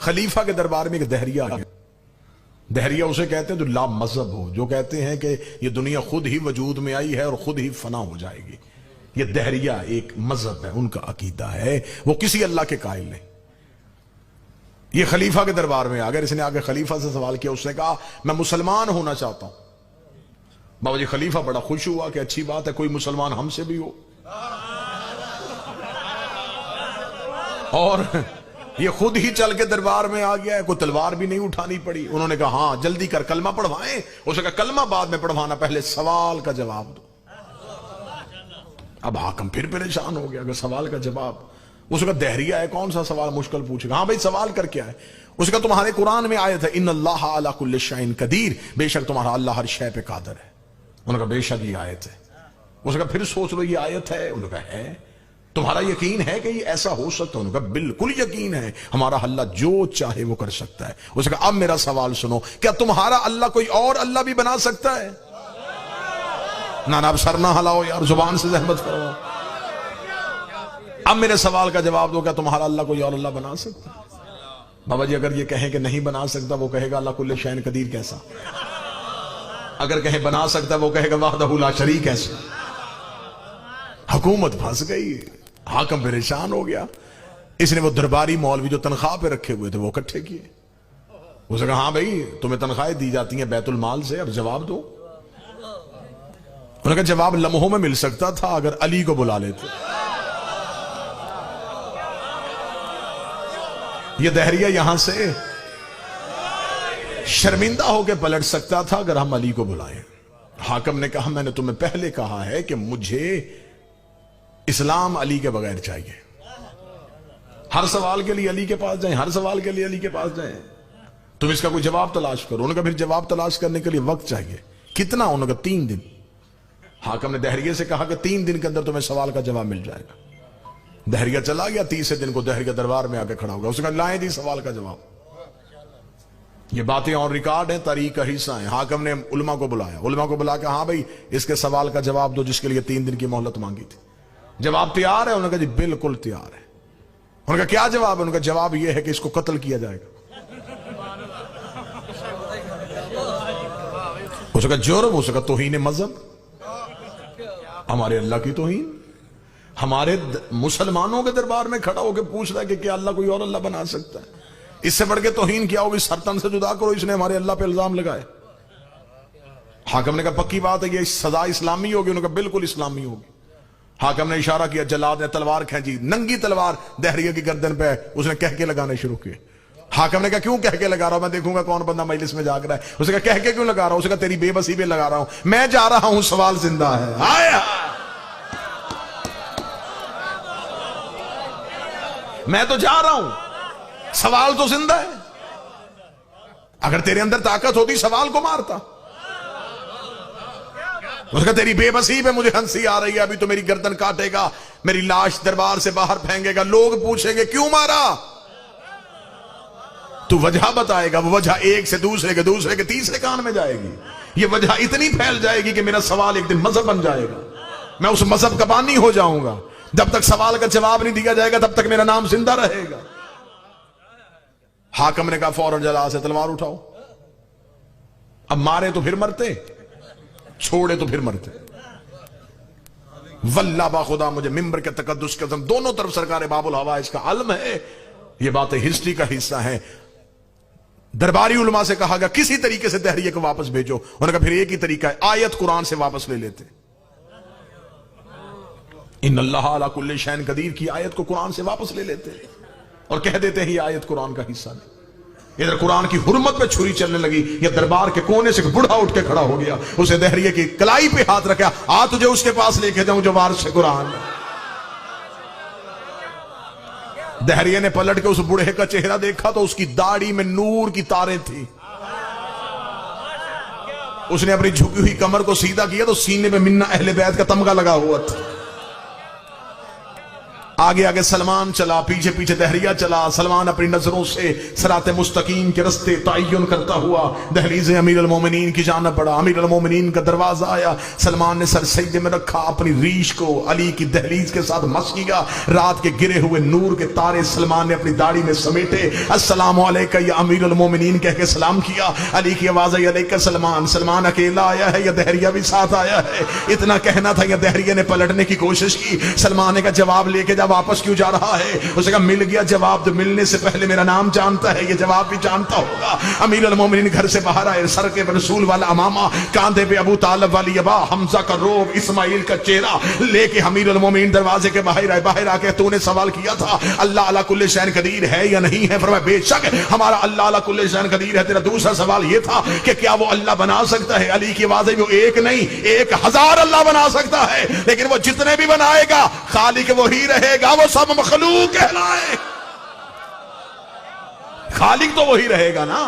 खलीफा के दरबार में एक दहरिया आ गया। दहरिया उसे कहते हैं जो ला मजहब हो, जो कहते हैं कि ये दुनिया खुद ही वजूद में आई है और खुद ही फना हो जाएगी। ये दहरिया एक मजहब है, उनका अकीदा है, वो किसी अल्लाह के कायल नहीं। ये खलीफा के दरबार में आ गया। इसने आगे खलीफा से सवाल किया। उसने कहा मैं मुसलमान होना चाहता हूं। बाबा जी खलीफा बड़ा खुश हुआ कि अच्छी बात है, कोई मुसलमान हमसे भी हो। और ये खुद ही चल के दरबार में आ गया है, कोई तलवार भी नहीं उठानी पड़ी। उन्होंने कहा हाँ जल्दी कर, कलमा पढ़वाएं। उसने कहा कलमा बाद में पढ़वाना, पहले सवाल का जवाब दो। अब हाकिम फिर परेशान हो गया, अगर सवाल का जवाब। उसका दहरिया है, कौन सा सवाल मुश्किल पूछेगा। हाँ भाई सवाल कर क्या है। उसका तुम्हारे कुरान में आयत है इन्नल्लाह अला कुल्लि शैइन कदीर, बेशक तुम्हारा अल्लाह हर शय पे कादर है। उन्होंने कहा बेशक ये आयत है। उसका फिर सोच लो ये आयत है। उन्होंने कहा है। तुम्हारा यकीन है कि ये ऐसा हो सकता है। उन्होंने कहा बिल्कुल यकीन है, हमारा अल्लाह जो चाहे वो कर सकता है। उसने कहा अब मेरा सवाल सुनो, क्या तुम्हारा अल्लाह कोई और अल्लाह भी बना सकता है? ना अब सर ना हलाओ यार, जुबान से जहमत करो। अब मेरे सवाल का जवाब दो, क्या तुम्हारा अल्लाह कोई और अल्लाह बना सकता है? बाबा जी अगर ये कहें कि नहीं बना सकता, वो कहेगा अल्लाह कुल्ले शैन कदीर कैसा। अगर कहें बना सकता, वो कहेगा वाहदहू ला शरीक कैसा। हुकूमत फंस गई, हाकिम परेशान हो गया। इसने वो दरबारी मौलवी जो तनख्वाह पे रखे हुए थे वो इकट्ठे किए। उसने कहा हाँ भाई तुम्हें तनख्वाहें दी जाती हैं बैतुल माल से, अब जवाब दो। उन्होंने कहा जवाब लम्हों में मिल सकता था अगर अली को बुला लेते। ये दहरिया यहां से शर्मिंदा होकर पलट सकता था अगर हम अली को बुलाएं। हाकिम ने कहा मैंने तुम्हें पहले कहा है कि मुझे इस्लाम अली के बगैर चाहिए। हर सवाल के लिए अली के पास जाएं, हर सवाल के लिए अली के पास जाएं। तुम इसका कोई जवाब तलाश करो। उन्होंने कहा फिर जवाब तलाश करने के लिए वक्त चाहिए। कितना? उन्होंने कहा 3 दिन। हाकिम ने दहरिया से कहा कि 3 दिन के अंदर तुम्हें सवाल का जवाब मिल जाएगा। दहरिया चला गया। 30वें दिन को दहरिया दरबार में आकर खड़ा होगा। उसने कहा लाएं जी सवाल का जवाब। ये बातें और रिकॉर्ड है, तारीख का हिस्सा है। हाकिम ने उलमा को बुलाया। उलमा को बुला के हाँ भाई इसके सवाल का जवाब दो जिसके लिए 3 दिन की मोहलत मांगी थी। जवाब तैयार है? उन्होंने कहा जी बिल्कुल तैयार है। उन्होंने कहा क्या जवाब है? उन्होंने कहा जवाब यह है कि इसको कत्ल किया जाएगा। उसका जुर्म, उसका तौहीन मजहब, हमारे अल्लाह की तौहीन। हमारे मुसलमानों के दरबार में खड़ा होकर पूछ रहा है कि क्या अल्लाह कोई और अल्लाह बना सकता है? इससे बढ़ के तौहीन क्या होगी? सरतन से जुदा करो। इसने हमारे अल्लाह पे इल्जाम लगाए। हाकिम ने कहा पक्की बात है ये सजा इस्लामी होगी? उन्होंने कहा बिल्कुल इस्लामी होगी। हाकिम ने इशारा किया, जल्लाद ने तलवार खींची, नंगी तलवार दहरिया की गर्दन पे उसने कह के लगाने शुरू किए। हाकिम ने कहा क्यों कह के लगा रहा हूं? मैं देखूंगा कौन बंदा मजलिस में जाग रहा है। उसने कहा कह के क्यों लगा रहा हूं? उसने कहा तेरी बेबसी पे लगा रहा हूं। मैं जा रहा हूं, सवाल जिंदा है। आया मैं तो जा रहा हूं, सवाल तो जिंदा है। अगर तेरे अंदर ताकत होती सवाल को मारता। उसका तेरी बेबसी पे मुझे हंसी आ रही है, अभी तो मेरी गर्दन काटेगा, मेरी लाश दरबार से बाहर फेंकेगा, लोग पूछेंगे क्यों मारा? तू वजह बताएगा, वो वजह एक से दूसरे के तीसरे कान में जाएगी। ये वजह इतनी फैल जाएगी कि मेरा सवाल एक दिन मजहब बन जाएगा। मैं उस मजहब का बानी हो जाऊंगा। जब तक सवाल का जवाब नहीं दिया जाएगा तब तक मेरा नाम जिंदा रहेगा। हाकिम ने कहा फौरन जला से तलवार उठाओ। अब मारे तो फिर मरते, छोड़े तो फिर मरते। वल्लाह बा खुदा मुझे मिंबर के तकद्दुस के कसम, दोनों तरफ सरकार बाबुल हवा इसका आलम है। ये बातें हिस्ट्री का हिस्सा है। दरबारी उलमा से कहा गया किसी तरीके से दहरिया को वापस भेजो। उन्होंने कहा फिर एक ही तरीका है, आयत कुरान से वापस ले लेते। इन्नल्लाह अला कुल्लि शैइन कदीर की आयत को कुरान से वापस ले लेते और कह देते हैं ये आयत कुरान का हिस्सा नहीं। इधर कुरान की हुर्मत पे छुरी चलने लगी। ये दरबार के कोने से बूढ़ा उठ के खड़ा हो गया, उसे दहरिया की कलाई पे हाथ रखा, आ तुझे उसके पास लेके जाऊं जो वारिस कुरान। दहरिया ने पलट के उस बूढ़े का चेहरा देखा तो उसकी दाढ़ी में नूर की तारें थी। उसने अपनी झुकी हुई कमर को सीधा किया तो सीने में मिन्ना अहले बैत का तमगा लगा हुआ था। आगे आगे सलमान चला, पीछे पीछे दहरिया चला। सलमान अपनी नजरों से सिराते मुस्तकीम के रस्ते तयन करता हुआ दहलीज़ अमीरुल मोमिनीन की जाना पड़ा। अमीरुल मोमिनीन का दरवाजा आया, सलमान ने सर सजदे में रखा, अपनी रीश को अली की दहलीज के साथ मस किया। रात के गिरे हुए नूर के तारे सलमान ने अपनी दाढ़ी में समेटे। अस्सलामु अलैका या अमीरुल मोमिनीन कह के सलाम किया। अली की आवाज आई, अलैका सलमान। सलमान अकेला आया है या दहरिया भी साथ आया है? इतना कहना था या दहरिया ने पलटने की कोशिश की। सलमान ने कहा जवाब लेके जा, वापस क्यों जा रहा है? उसने कहा मिल गया जवाब, तो मिलने से पहले मेरा नाम जानता है, ये जवाब भी जानता होगा। अमीरुल मोमिनीन घर से बाहर आए, सर के रसूल वाला अमामा, कांधे पे अबू तालिब वाली अबा, हमजा का रोब, इस्माइल का चेहरा लेके अमीरुल मोमिनीन दरवाजे के बाहर आए। बाहर आके तूने सवाल किया था अल्लाह अला कुल्ले शैन कदीर है या नहीं है? फरमाया बेशक हमारा अल्लाह अला कुल्ले शैन कदीर है। तेरा दूसरा सवाल ये था कि क्या वो अल्लाह बना सकता है? अली की आवाज है, वो एक नहीं 1000 अल्लाह बना सकता है, लेकिन वो जितने भी बनाएगा खालिक वही रहेगा, वो सब मखलूक कहलाए, खालिक तो वही रहेगा ना।